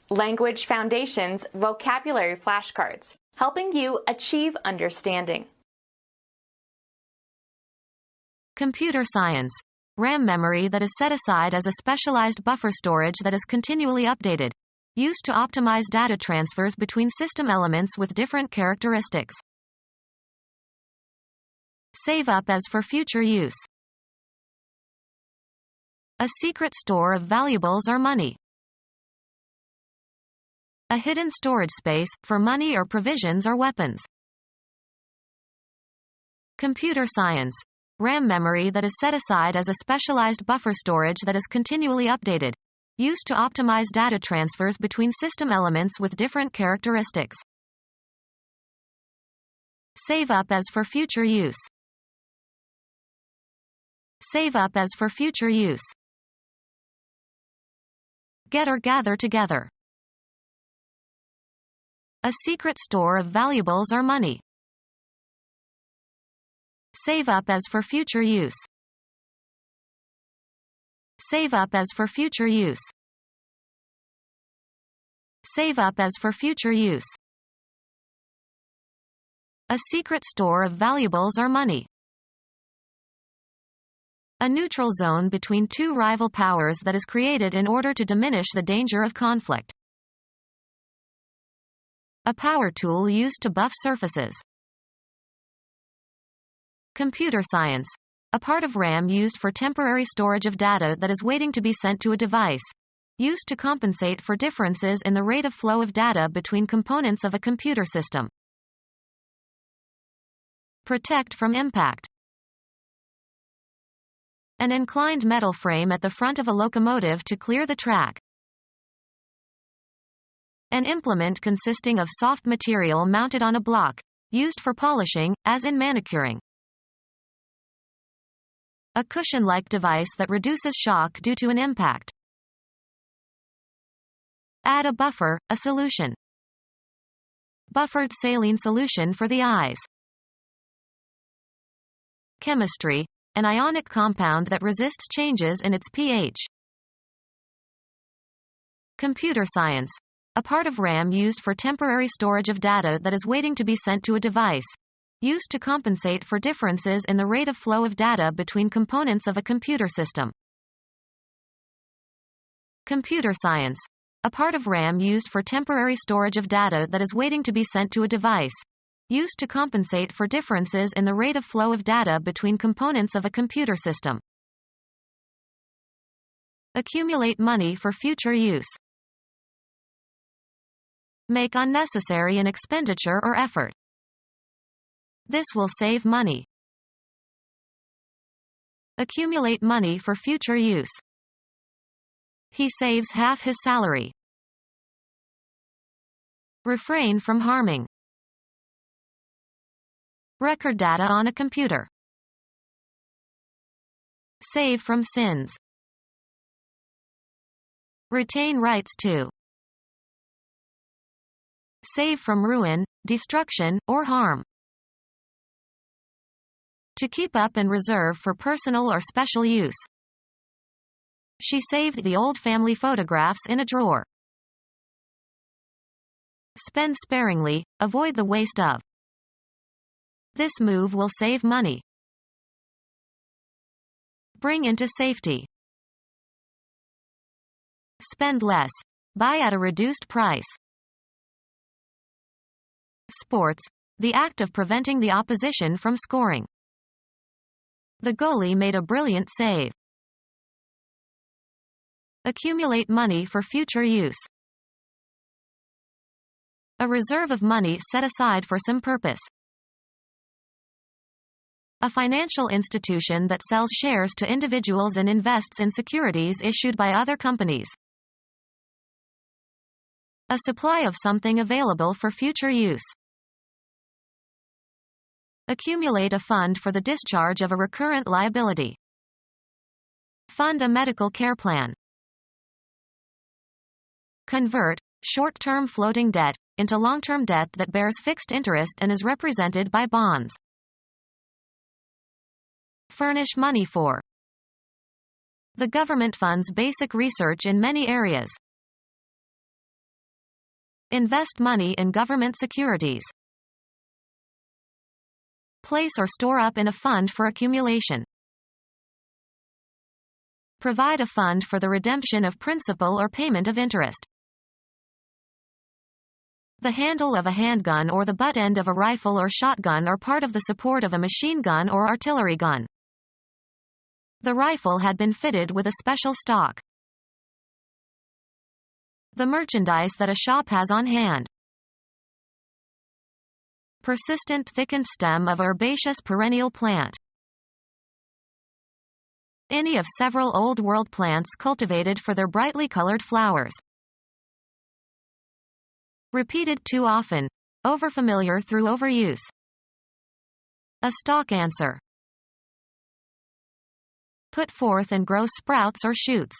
Language Foundations Vocabulary Flashcards, helping you achieve understanding. Computer science. RAM memory that is set aside as a specialized buffer storage that is continually updated. Used to optimize data transfers between system elements with different characteristics. Save up as for future use. A secret store of valuables or money. A hidden storage space, for money or provisions or weapons. Computer science. RAM memory that is set aside as a specialized buffer storage that is continually updated. Used to optimize data transfers between system elements with different characteristics. Save up as for future use. Save up as for future use. Get or gather together. A secret store of valuables or money. Save up as for future use. Save up as for future use. Save up as for future use. A secret store of valuables or money. A neutral zone between two rival powers that is created in order to diminish the danger of conflict. A power tool used to buff surfaces. Computer science. A part of RAM used for temporary storage of data that is waiting to be sent to a device. Used to compensate for differences in the rate of flow of data between components of a computer system. Protect from impact. An inclined metal frame at the front of a locomotive to clear the track. An implement consisting of soft material mounted on a block, used for polishing, as in manicuring. A cushion-like device that reduces shock due to an impact. Add a buffer, a solution. Buffered saline solution for the eyes. Chemistry. An ionic compound that resists changes in its pH. Computer science. A part of RAM used for temporary storage of data that is waiting to be sent to a device. Used to compensate for differences in the rate of flow of data between components of a computer system. Computer science. A part of RAM used for temporary storage of data that is waiting to be sent to a device. Used to compensate for differences in the rate of flow of data between components of a computer system. Accumulate money for future use. Make unnecessary an expenditure or effort. This will save money. Accumulate money for future use. He saves half his salary. Refrain from harming. Record data on a computer. Save from sins. Retain rights to. Save from ruin, destruction, or harm. To keep up and reserve for personal or special use. She saved the old family photographs in a drawer. Spend sparingly, avoid the waste of. This move will save money. Bring into safety. Spend less. Buy at a reduced price. Sports. The act of preventing the opposition from scoring. The goalie made a brilliant save. Accumulate money for future use. A reserve of money set aside for some purpose. A financial institution that sells shares to individuals and invests in securities issued by other companies. A supply of something available for future use. Accumulate a fund for the discharge of a recurrent liability. Fund a medical care plan. Convert short-term floating debt into long-term debt that bears fixed interest and is represented by bonds. Furnish money for. The government funds basic research in many areas. Invest money in government securities. Place or store up in a fund for accumulation. Provide a fund for the redemption of principal or payment of interest. The handle of a handgun or the butt end of a rifle or shotgun are part of the support of a machine gun or artillery gun. The rifle had been fitted with a special stock. The merchandise that a shop has on hand. Persistent thickened stem of herbaceous perennial plant. Any of several Old World plants cultivated for their brightly colored flowers. Repeated too often. Overfamiliar through overuse. A stalk answer. Put forth and grow sprouts or shoots.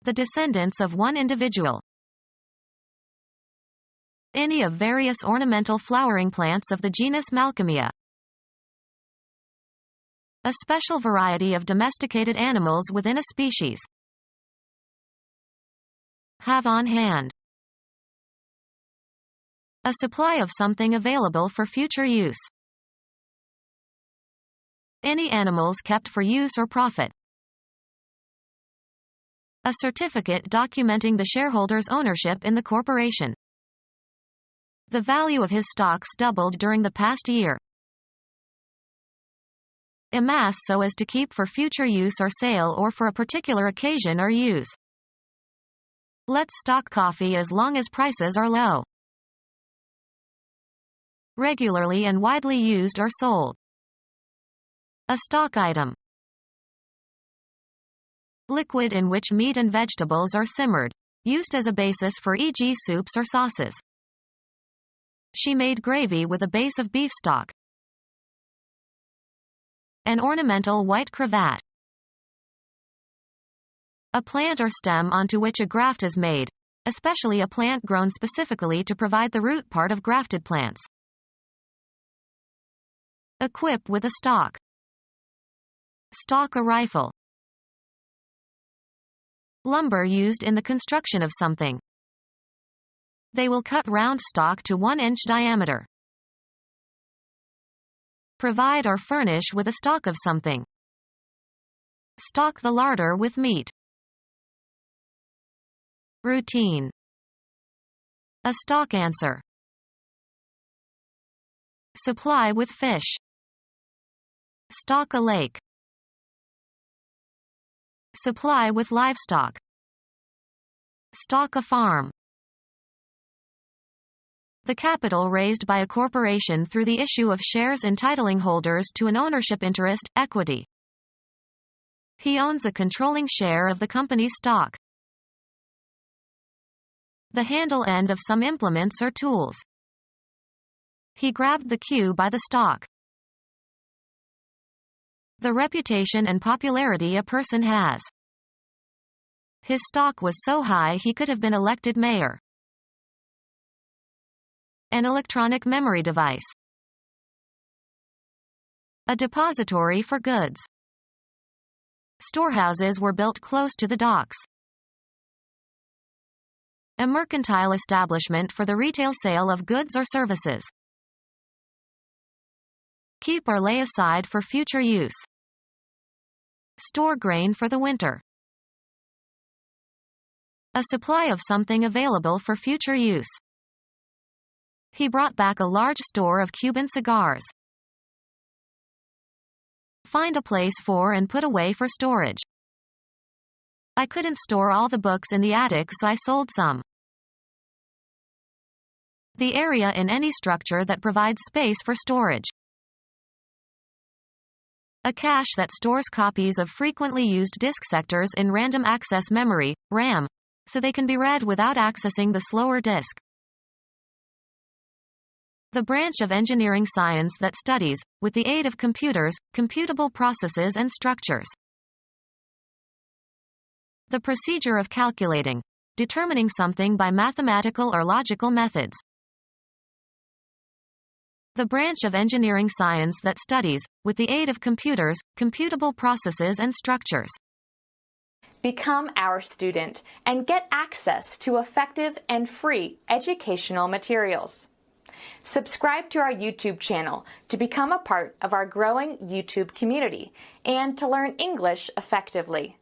The descendants of one individual. Any of various ornamental flowering plants of the genus Malcolmia. A special variety of domesticated animals within a species. Have on hand. A supply of something available for future use. Any animals kept for use or profit. A certificate documenting the shareholder's ownership in the corporation. The value of his stocks doubled during the past year. Amass so as to keep for future use or sale or for a particular occasion or use. Let's stock coffee as long as prices are low. Regularly and widely used or sold. A stock item. Liquid in which meat and vegetables are simmered, used as a basis for e.g. soups or sauces. She made gravy with a base of beef stock. An ornamental white cravat. A plant or stem onto which a graft is made, especially a plant grown specifically to provide the root part of grafted plants. Equip with a stock. Stock a rifle. Lumber used in the construction of something. They will cut round stock to 1-inch diameter. Provide or furnish with a stock of something. Stock the larder with meat. Routine. A stock answer. Supply with fish. Stock a lake. Supply with livestock. Stock a farm. The capital raised by a corporation through the issue of shares entitling holders to an ownership interest, equity. He owns a controlling share of the company's stock. The handle end of some implements or tools. He grabbed the cue by the stalk. The reputation and popularity a person has. His stock was so high he could have been elected mayor. An electronic memory device. A depository for goods. Storehouses were built close to the docks. A mercantile establishment for the retail sale of goods or services. Keep or lay aside for future use. Store grain for the winter. A supply of something available for future use. He brought back a large store of Cuban cigars. Find a place for and put away for storage. I couldn't store all the books in the attic, so I sold some. The area in any structure that provides space for storage. A cache that stores copies of frequently used disk sectors in random access memory, RAM, so they can be read without accessing the slower disk. The branch of engineering science that studies, with the aid of computers, computable processes and structures. The procedure of calculating, determining something by mathematical or logical methods. The branch of engineering science that studies, with the aid of computers, computable processes and structures. Become our student and get access to effective and free educational materials. Subscribe to our YouTube channel to become a part of our growing YouTube community and to learn English effectively.